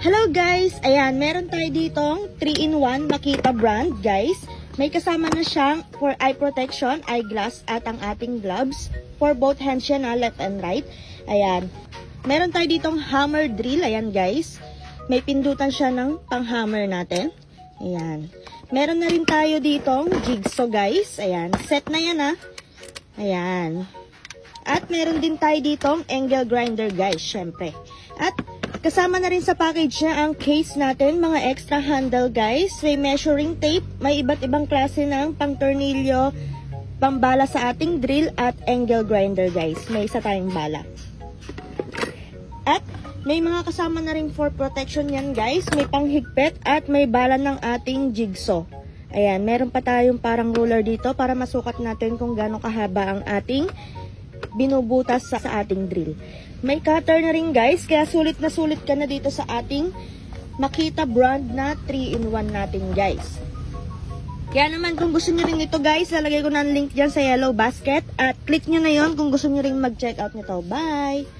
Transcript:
Hello guys! Ayan, meron tayo ditong 3-in-1 Makita brand guys. May kasama na siyang for eye protection, eyeglass at ang ating gloves. For both hands siya na, left and right. Ayan. Meron tayo ditong hammer drill. Ayan guys. May pindutan siya ng pang-hammer natin. Ayan. Meron na rin tayo ditong jigsaw guys. Ayan. Set na yan ha. Ayan. At meron din tayo ditong angle grinder guys, syempre. At kasama na rin sa package niya ang case natin, mga extra handle guys. May measuring tape, may iba't ibang klase ng pang-tornilyo, pambala sa ating drill at angle grinder guys. May isa tayong bala. At may mga kasama na rin for protection yan guys. May panghigpit at may bala ng ating jigsaw. Ayan, meron pa tayong parang ruler dito para masukat natin kung gaano kahaba ang ating binubutas sa ating drill. May cutter na rin guys, kaya sulit na sulit ka na dito sa ating Makita brand na 3-in-1 natin guys. Kaya naman kung gusto nyo rin ito guys, lalagay ko na ang link dyan sa yellow basket at click nyo na yon kung gusto nyo rin mag-check out nito. Bye!